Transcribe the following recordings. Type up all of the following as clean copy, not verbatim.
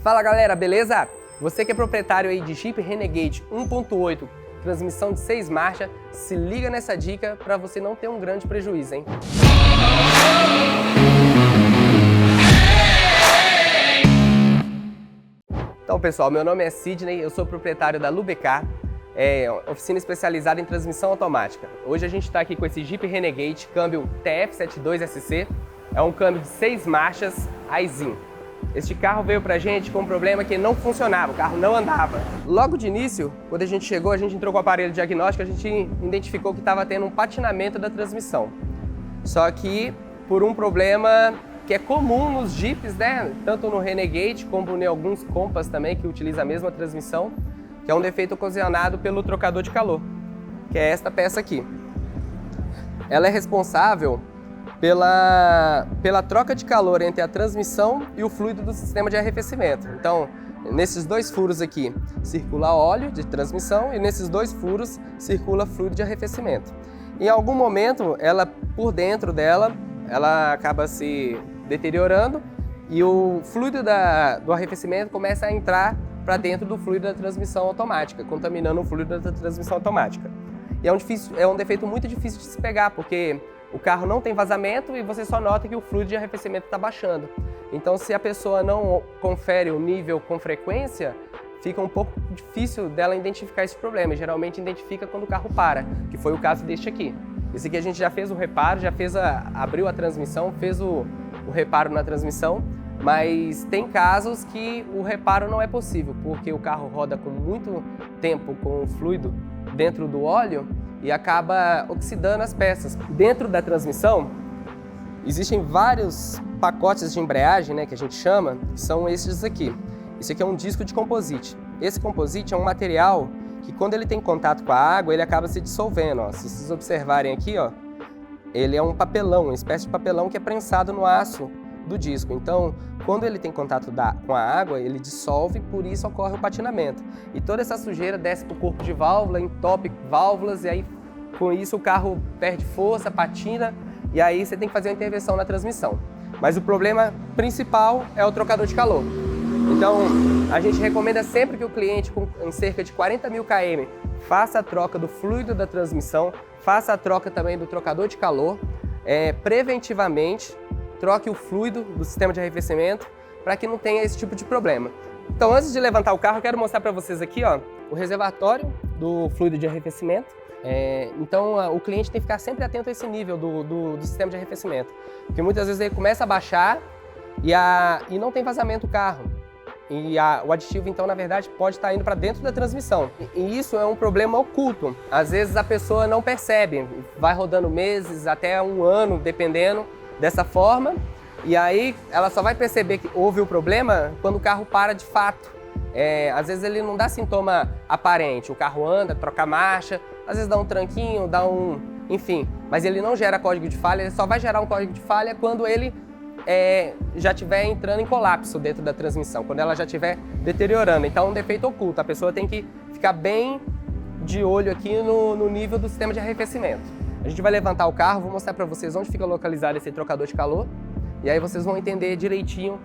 Fala galera, beleza? Você que é proprietário aí de Jeep Renegade 1.8, transmissão de 6 marchas, se liga nessa dica para você não ter um grande prejuízo, hein? Então pessoal, meu nome é Sidney, eu sou proprietário da Lubecar, oficina especializada em transmissão automática. Hoje a gente está aqui com esse Jeep Renegade, câmbio TF72SC, é um câmbio de 6 marchas Aisin. Este carro veio pra gente com um problema que não funcionava, o carro não andava. Logo de início, quando a gente chegou, a gente entrou com o aparelho diagnóstico, a gente identificou que estava tendo um patinamento da transmissão. Só que por um problema que é comum nos Jeeps, né? Tanto no Renegade como em alguns Compass também, que utiliza a mesma transmissão, que é um defeito ocasionado pelo trocador de calor, que é esta peça aqui. Ela é responsável pela troca de calor entre a transmissão e o fluido do sistema de arrefecimento. Então, nesses dois furos aqui circula óleo de transmissão e nesses dois furos circula fluido de arrefecimento. Em algum momento, por dentro dela, ela acaba se deteriorando e o fluido do arrefecimento começa a entrar para dentro do fluido da transmissão automática, contaminando o fluido da transmissão automática. E é um defeito muito difícil de se pegar, porque o carro não tem vazamento e você só nota que o fluido de arrefecimento está baixando. Então, se a pessoa não confere o nível com frequência, fica um pouco difícil dela identificar esse problema. Geralmente identifica quando o carro para, que foi o caso deste aqui. Esse aqui a gente já fez o reparo, abriu a transmissão, fez o reparo na transmissão, mas tem casos que o reparo não é possível, porque o carro roda com muito tempo com o fluido dentro do óleo e acaba oxidando as peças. Dentro da transmissão, existem vários pacotes de embreagem, né, que a gente chama, que são esses aqui. Esse aqui é um disco de composite. Esse composite é um material que quando ele tem contato com a água, ele acaba se dissolvendo. Ó. Se vocês observarem aqui, ó, ele é um papelão, uma espécie de papelão que é prensado no aço do disco. Então, quando ele tem contato com a água, ele dissolve, por isso ocorre o patinamento. E toda essa sujeira desce para o corpo de válvula, entope válvulas, e aí com isso o carro perde força, patina, e aí você tem que fazer uma intervenção na transmissão. Mas o problema principal é o trocador de calor. Então, a gente recomenda sempre que o cliente com cerca de 40 mil km faça a troca do fluido da transmissão, faça a troca também do trocador de calor, preventivamente, troque o fluido do sistema de arrefecimento para que não tenha esse tipo de problema. Então, antes de levantar o carro, eu quero mostrar para vocês aqui, ó, o reservatório do fluido de arrefecimento. Então, o cliente tem que ficar sempre atento a esse nível do sistema de arrefecimento, porque muitas vezes ele começa a baixar e não tem vazamento do carro. E o aditivo, então, na verdade, pode estar indo para dentro da transmissão. E isso é um problema oculto. Às vezes a pessoa não percebe, vai rodando meses, até um ano, dependendo, dessa forma. E aí ela só vai perceber que houve o problema quando o carro para de fato. Às vezes ele não dá sintoma aparente. O carro anda, troca marcha, às vezes dá um tranquinho, enfim. Mas ele não gera código de falha, ele só vai gerar um código de falha quando ele já estiver entrando em colapso dentro da transmissão, quando ela já estiver deteriorando. Então é um defeito oculto, a pessoa tem que ficar bem de olho aqui no nível do sistema de arrefecimento. A gente vai levantar o carro, vou mostrar para vocês onde fica localizado esse trocador de calor, e aí vocês vão entender direitinho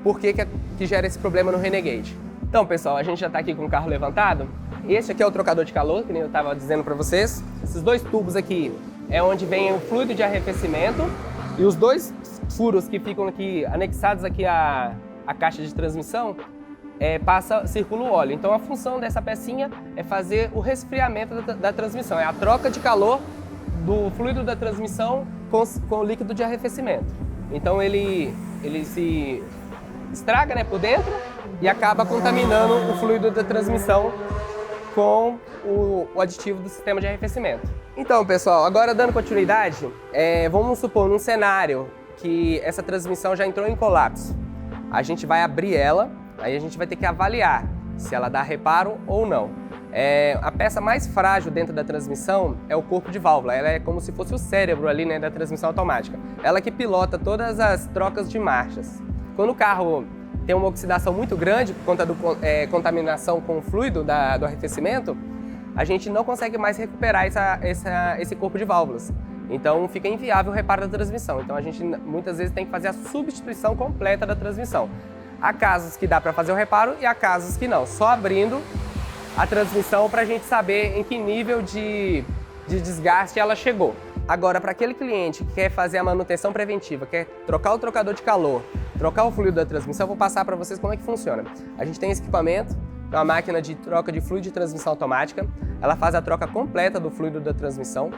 por que gera esse problema no Renegade. Então pessoal, a gente já está aqui com o carro levantado. Esse aqui é o trocador de calor, que nem eu estava dizendo para vocês. Esses dois tubos aqui é onde vem o fluido de arrefecimento, e os dois furos que ficam aqui anexados aqui à caixa de transmissão circula o óleo. Então a função dessa pecinha é fazer o resfriamento da transmissão, é a troca de calor do fluido da transmissão com o líquido de arrefecimento. Então ele se estraga, né, por dentro e acaba contaminando o fluido da transmissão com o aditivo do sistema de arrefecimento. Então pessoal, agora dando continuidade, vamos supor num cenário que essa transmissão já entrou em colapso. A gente vai abrir ela, aí a gente vai ter que avaliar se ela dá reparo ou não. A peça mais frágil dentro da transmissão é o corpo de válvula. Ela é como se fosse o cérebro ali, né, da transmissão automática. Ela que pilota todas as trocas de marchas. Quando o carro tem uma oxidação muito grande por conta da contaminação com o fluido do arrefecimento, a gente não consegue mais recuperar esse corpo de válvulas. Então fica inviável o reparo da transmissão. Então a gente muitas vezes tem que fazer a substituição completa da transmissão. Há casos que dá para fazer o reparo e há casos que não. Só abrindo a transmissão para a gente saber em que nível de desgaste ela chegou. Agora, para aquele cliente que quer fazer a manutenção preventiva, quer trocar o trocador de calor, trocar o fluido da transmissão, eu vou passar para vocês como é que funciona. A gente tem esse equipamento, é uma máquina de troca de fluido de transmissão automática. Ela faz a troca completa do fluido da transmissão.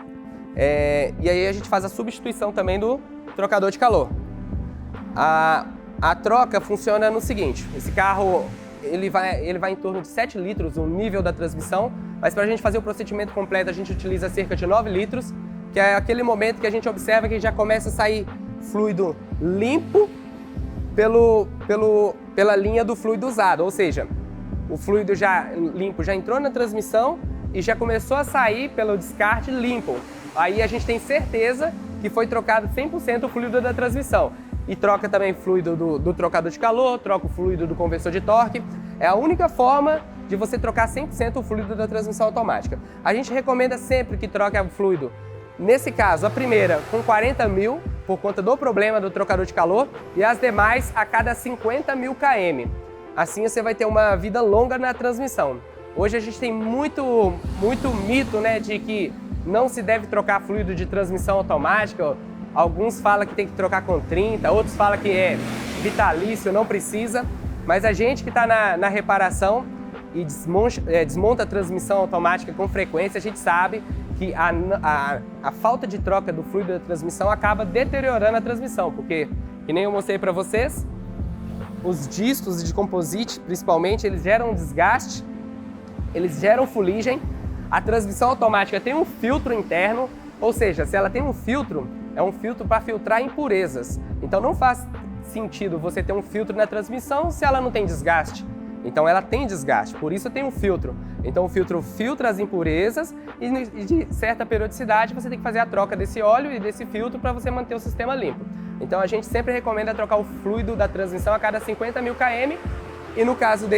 E aí a gente faz a substituição também do trocador de calor. A troca funciona no seguinte: esse carro ele vai em torno de 7 litros o nível da transmissão, mas para a gente fazer o procedimento completo a gente utiliza cerca de 9 litros, que é aquele momento que a gente observa que já começa a sair fluido limpo pela linha do fluido usado, ou seja, o fluido limpo já entrou na transmissão e já começou a sair pelo descarte limpo. Aí a gente tem certeza que foi trocado 100% o fluido da transmissão. E troca também fluido do trocador de calor, troca o fluido do conversor de torque. É a única forma de você trocar 100% o fluido da transmissão automática. A gente recomenda sempre que troque o fluido, nesse caso, a primeira com 40 mil, por conta do problema do trocador de calor, e as demais a cada 50 mil km. Assim você vai ter uma vida longa na transmissão. Hoje a gente tem muito mito, né, de que não se deve trocar fluido de transmissão automática. Alguns falam que tem que trocar com 30, outros falam que é vitalício, não precisa. Mas a gente que está na reparação e desmonta a transmissão automática com frequência, a gente sabe que a falta de troca do fluido da transmissão acaba deteriorando a transmissão, porque, que nem eu mostrei para vocês, os discos de composite, principalmente, eles geram desgaste, eles geram fuligem. A transmissão automática tem um filtro interno, ou seja, se ela tem um filtro, é um filtro para filtrar impurezas. Então não faz sentido você ter um filtro na transmissão se ela não tem desgaste. Então ela tem desgaste, por isso tem um filtro. Então o filtro filtra as impurezas e de certa periodicidade você tem que fazer a troca desse óleo e desse filtro para você manter o sistema limpo. Então a gente sempre recomenda trocar o fluido da transmissão a cada 50 mil km e no caso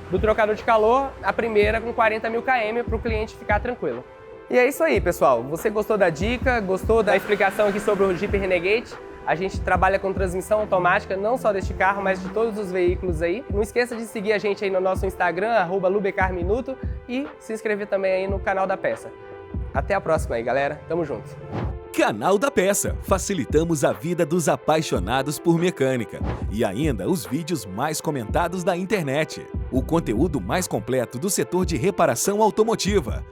do trocador de calor, a primeira com 40 mil km para o cliente ficar tranquilo. E é isso aí, pessoal. Você gostou da dica, gostou da explicação aqui sobre o Jeep Renegade? A gente trabalha com transmissão automática, não só deste carro, mas de todos os veículos aí. Não esqueça de seguir a gente aí no nosso Instagram, @lubecarminuto, e se inscrever também aí no canal da Peça. Até a próxima aí, galera. Tamo junto. Canal da Peça. Facilitamos a vida dos apaixonados por mecânica. E ainda os vídeos mais comentados da internet. O conteúdo mais completo do setor de reparação automotiva.